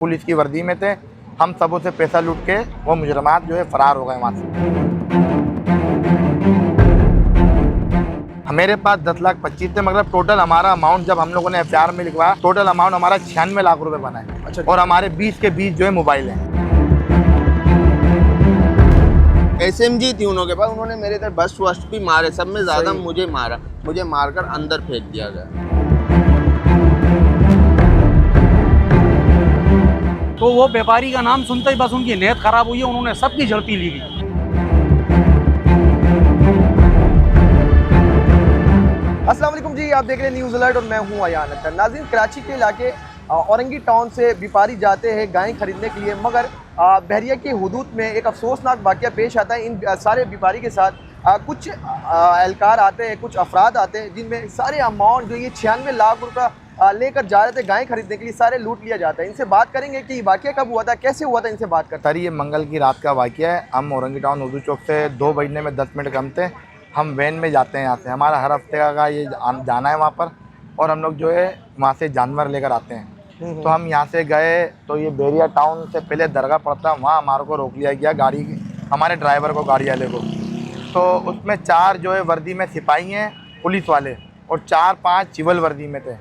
Police की वर्दी में थे। हम सबों से पैसा लूट के वो मुजरमात जो है फरार हो गए वहाँ से। मेरे पास 10,25,000 थे, मतलब टोटल हमारा अमाउंट जब हम लोगों ने एफआईआर में लिखवाया, टोटल अमाउंट हमारा 96 लाख रुपए बना है। अच्छा। और हमारे 20 के 20 जो है मोबाइल हैं। SMG थी उन्होंने पास, उन्होंने मेरे इधर बस वस्ट भी मारे, सब में ज़्यादा सही। मुझे मारा, मुझे मारकर अंदर फेंक दिया गया। तो वो व्यापारी का नाम सुनते ही बस उनकी नीयत खराब हुई है, उन्होंने सबकी झड़पी ली गई। अस्सलाम वालेकुम जी, आप देख रहे हैं न्यूज़ अलर्ट और मैं हूं अयान अख्तर। नाज़रीन, कराची के इलाके औरंगी टाउन से व्यापारी जाते हैं गायें खरीदने के लिए, मगर बहरिया की हुदूद में एक अफसोसनाक वाक़या पेश आता है। इन सारे व्यापारी के साथ कुछ एहलकार आते हैं, कुछ अफराद आते हैं, जिनमें सारे अमाउंट जो ये 96 लाख रुपये लेकर जा रहे थे गायें खरीदने के लिए, सारे लूट लिया जाता है। इनसे बात करेंगे कि वाक़या कब हुआ था, कैसे हुआ था, इनसे बात करते हैं। सर, ये मंगल की रात का वाक़या है। हम औरंगी टाउन उर्दू चौक से 2 बजने में 10 मिनट कम थे। हम वैन में जाते हैं यहाँ से, हमारा हर हफ्ते का ये जाना है वहाँ पर, और हम लोग जो है वहाँ से जानवर लेकर आते हैं। तो हम यहाँ से गए तो ये बहरिया टाउन से पहले दरगाह पड़ता है, वहाँ हमारे को रोक लिया गया, गाड़ी हमारे ड्राइवर को, गाड़ी वाले को। तो उसमें 4 जो है वर्दी में सिपाही हैं पुलिस वाले, और 4-5 सिविल वर्दी में थे।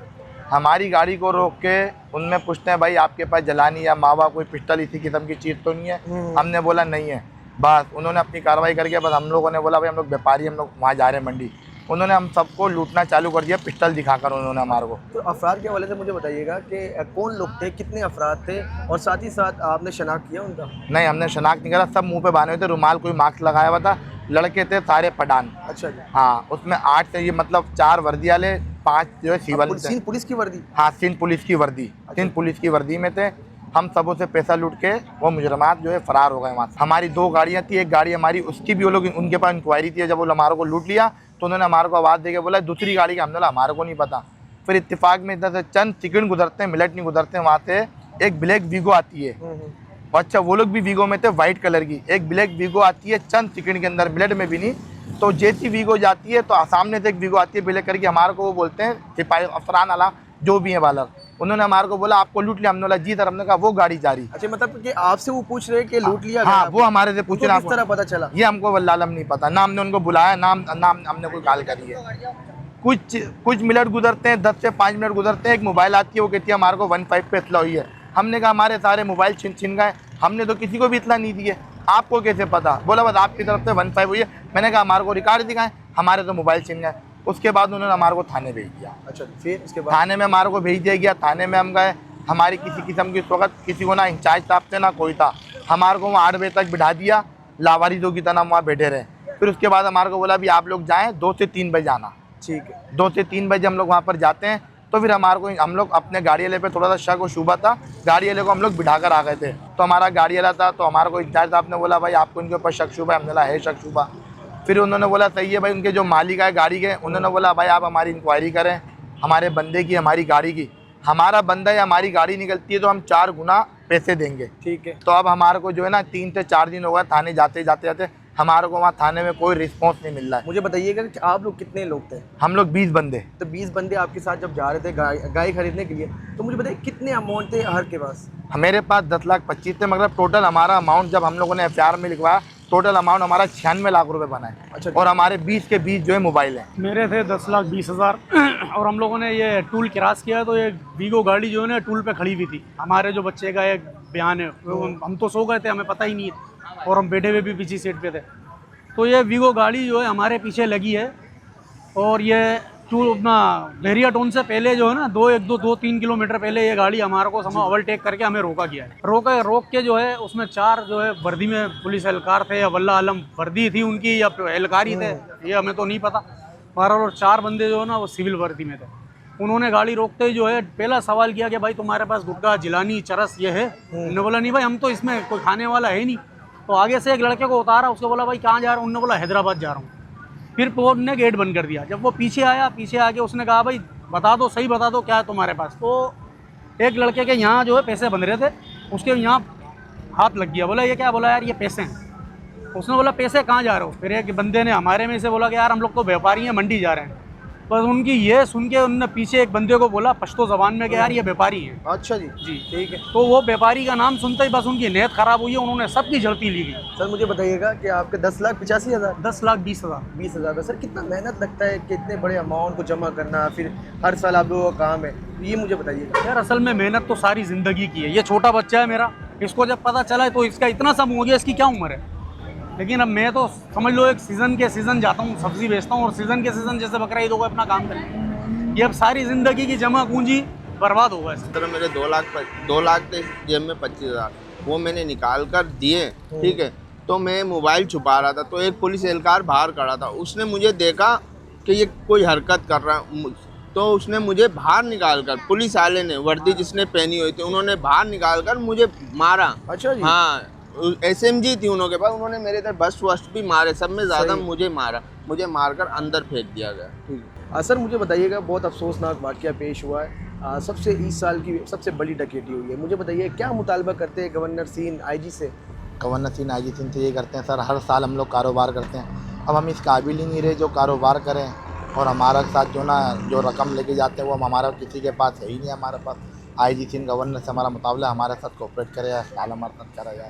हमारी गाड़ी को रोक के उनमें पूछते हैं, भाई आपके पास जलानी या मावा कोई पिस्टल इसी किस्म की चीज़ तो नहीं है? हमने बोला नहीं है। बस उन्होंने अपनी कार्रवाई करके, बस हम लोगों ने बोला भाई हम लोग व्यापारी, हम लोग वहाँ जा रहे हैं मंडी। उन्होंने हम सबको लूटना चालू कर दिया, पिस्टल दिखाकर उन्होंने हमारे को। तो अफराद के हवाले से मुझे बताइएगा कि कौन लोग थे, कितने अफराद थे, और साथ ही साथ आपने शनाख्त किया उनका? नहीं, हमने शनाख्त नहीं करा, सब मुंह पे बांधे हुए थे, रुमाल, कोई मास्क लगाया हुआ था, लड़के थे सारे पठान। अच्छा जी। हाँ, उसमें 8 थे, ये मतलब 4 वर्दी वाले, 5 जो है सिविल थे। सिंध पुलिस की वर्दी? हाँ, सिंध पुलिस की वर्दी, सिंध पुलिस की वर्दी में थे। हम सबों से पैसा लूट के वो मुजरमात जो है फरार हो गए वहाँ से। हमारी 2 गाड़ियाँ थी, एक गाड़ी हमारी, उसकी भी वो लोग, उनके पास इंक्वायरी थी। जब वो हमारे को लूट लिया तो उन्होंने हमारे को आवाज़ देके बोला दूसरी गाड़ी का, हमने बोला हमारे को नहीं पता। फिर इत्तेफाक में इधर से चंद सेकंड गुजरते हैं, मिनट नहीं गुजरते हैं, वहाँ से एक ब्लैक वीगो आती है। अच्छा, वो लोग भी वीगो में थे, वाइट कलर की एक ब्लैक वीगो आती है, चंद सेकंड के अंदर, मिनट में भी नहीं। तो जैसी वीगो जाती है तो सामने से एक वीगो आती है ब्लैक करके, हमारे को वो बोलते हैं सिपाही अफसरान आला जो भी है वाला, उन्होंने हमारे को बोला आपको लूट लिया। हमने बोला जी सर। हमने कहा वो गाड़ी जा रही। अच्छा, मतलब कि आपसे वो पूछ रहे हैं कि लूट लिया? हाँ, वो हमारे से पूछ रहे हैं। किस तरह पता चला? ये हमको वल्लालम नहीं पता ना, हमने उनको बुलाया, नाम हमने कोई कॉल करी है। कुछ मिनट गुजरते हैं, 10 से 5 मिनट गुजरते हैं, एक मोबाइल आती है, वो कहती है हमारे को 15 पे इतला हुई है। हमने कहा हमारे सारे मोबाइल छिन गए, हमने तो किसी को भी इतला नहीं दी है, आपको कैसे पता? बोला बस आपकी तरफ से 15 हुई है। मैंने कहा हमारे को रिकॉर्ड दिखाएं, हमारे तो मोबाइल छिन गए। उसके बाद उन्होंने हमारे को थाने भेज दिया। अच्छा, फिर उसके बाद? थाने में हमारे को भेज दिया गया। थाने में हम गए, हमारी किसी किस्म की उस वक्त किसी को ना इंचार्ज साहब थे ना कोई था। हमारे को वहाँ 8 बजे तक बिठा दिया, लावारिसों की तरह वहाँ बैठे रहे। फिर उसके बाद हमारे को बोला भी आप लोग जाएँ, 2 से 3 बजे आना। ठीक है। 2 से 3 बजे हम लोग वहाँ पर जाते हैं। तो फिर हमारे को, हम लोग अपने गाड़ी वाले पे थोड़ा सा शक और शुबा था, गाड़ी वाले को हम लोग बिठा कर आ गए थे। तो हमारा गाड़ी वाला था, तो हमारे को इंचार्ज साहब ने बोला भाई आपको इनके ऊपर शक शुबा है? हमने बोला है शक शुबा। फिर उन्होंने बोला सही है भाई, उनके जो मालिक है गाड़ी के, उन्होंने बोला भाई आप हमारी इंक्वायरी करें, हमारे बंदे की, हमारी गाड़ी की। हमारा बंदा या हमारी गाड़ी निकलती है तो हम 4 गुना पैसे देंगे। ठीक है। तो अब हमारे को जो है ना 3 से 4 दिन हो गए थाने जाते हमारे को वहाँ थाने में कोई रिस्पॉन्स नहीं मिल रहा है। मुझे बताइएगा कि आप लोग कितने लोग थे? हम लोग 20 बंदे। तो 20 बंदे आपके साथ जब जा रहे थे गाय खरीदने के लिए, तो मुझे बताइए कितने अमाउंट थे हर के पास? मेरे पास 10,25,000 थे, मतलब टोटल हमारा अमाउंट जब हम लोगों ने एफआईआर में लिखवाया, टोटल अमाउंट हमारा 96 लाख रुपए बना है। अच्छा। और हमारे 20 के 20 जो है मोबाइल हैं। मेरे थे 10,20,000 और हम लोगों ने ये टूल क्रॉस किया तो ये वीगो गाड़ी जो है ना टूल पे खड़ी हुई थी। हमारे जो बच्चे का एक बयान है, हम तो सो गए थे, हमें पता ही नहीं है, और हम बैठे हुए भी पीछे सीट पे थे। तो ये वीगो गाड़ी जो है हमारे पीछे लगी है, और ये टूल अपना बहरिया टाउन से पहले जो है ना 2-3 किलोमीटर पहले ये गाड़ी हमारे को समय ओवरटेक करके हमें रोका गया है। रोक के जो है उसमें 4 जो है वर्दी में पुलिस एहलकार थे, या वल्लाह आलम वर्दी थी उनकी या एहलकारी थे, ये हमें तो नहीं पता। बहरहाल, और 4 बंदे जो है ना वो सिविल वर्दी में थे। उन्होंने गाड़ी रोकते ही जो है पहला सवाल किया कि भाई तुम्हारे पास गुटखा, जिलानी, चरस ये है? उन्होंने बोला नहीं भाई, हम तो इसमें कोई खाने वाला है ही नहीं। तो आगे से एक लड़के को उतारा, उसको बोला भाई कहाँ जा रहा हूँ? उन्होंने बोला हैदराबाद जा रहा हूँ। फिर पोर्ट ने गेट बंद कर दिया। जब वो पीछे आया, पीछे आके उसने कहा भाई बता दो, सही बता दो क्या है तुम्हारे पास। तो एक लड़के के यहाँ जो है पैसे बन रहे थे, उसके यहाँ हाथ लग गया। बोला ये क्या? बोला यार ये पैसे हैं। उसने बोला पैसे कहाँ जा रहे हो? फिर एक बंदे ने हमारे में से बोला कि यार हम लोग तो व्यापारी हैं, मंडी जा रहे हैं। बस उनकी ये सुन के उन्होंने पीछे एक बंदे को बोला पश्तो जबान में कि यार ये व्यापारी हैं। अच्छा जी जी ठीक है। तो वो व्यापारी का नाम सुनते ही बस उनकी नीयत खराब हुई है, उन्होंने सबकी झड़पी ली गई। सर मुझे बताइएगा कि आपके 10,85,000 10,20,000। 20,000 का सर कितना मेहनत लगता है कि इतने बड़े अमाउंट को जमा करना, फिर हर साल आप लोगों का काम है, ये मुझे बताइएगा। यार असल में मेहनत तो सारी ज़िंदगी की है। ये छोटा बच्चा है मेरा, इसको जब पता चला है तो इसका इतना सा मुँह हो गया, इसकी क्या उम्र है। लेकिन अब मैं तो समझ लो एक सीज़न के सीज़न जाता हूँ, सब्ज़ी बेचता हूँ, और सीज़न के सीज़न जैसे बकरा ईद होगा अपना काम करना। ये अब सारी ज़िंदगी की जमा पूंजी बर्बाद होगा इससे। तरह मेरे 2 लाख थे जेब में 25,000, वो मैंने निकाल कर दिए। ठीक है, तो मैं मोबाइल छुपा रहा था, तो एक पुलिस एहलकार बाहर खड़ा था, उसने मुझे देखा कि ये कोई हरकत कर रहा है, तो उसने मुझे बाहर निकाल कर, पुलिस वाले ने वर्दी जिसने पहनी हुई थी उन्होंने बाहर निकाल कर मुझे मारा। अच्छा जी। हाँ, SMG थी उन्होंने पास, उन्होंने मेरे इधर बस वस्ट भी मारे, सब में ज़्यादा सही। मुझे मारा, मुझे मारकर अंदर फेंक दिया गया। ठीक है। सर मुझे बताइएगा, बहुत अफसोसनाक वाक़या पेश हुआ है, सबसे इस साल की सबसे बड़ी डकैती हुई है। मुझे बताइए क्या मुतालबा करते हैं गवर्नर सिंह IG से? गवर्नर सिंह IG सिंह से ये करते हैं सर, हर साल हम लोग कारोबार करते हैं, अब हम इस काबिल ही नहीं रहे जो कारोबार करें, और हमारा साथ जो रकम लेके जाते हैं वो हमारा किसी के पास है ही नहीं। हमारे पास IG सिंह गवर्नर से हमारा मुकाबला, हमारे साथ कोऑपरेट करे या साल हमारे साथ करा जाए।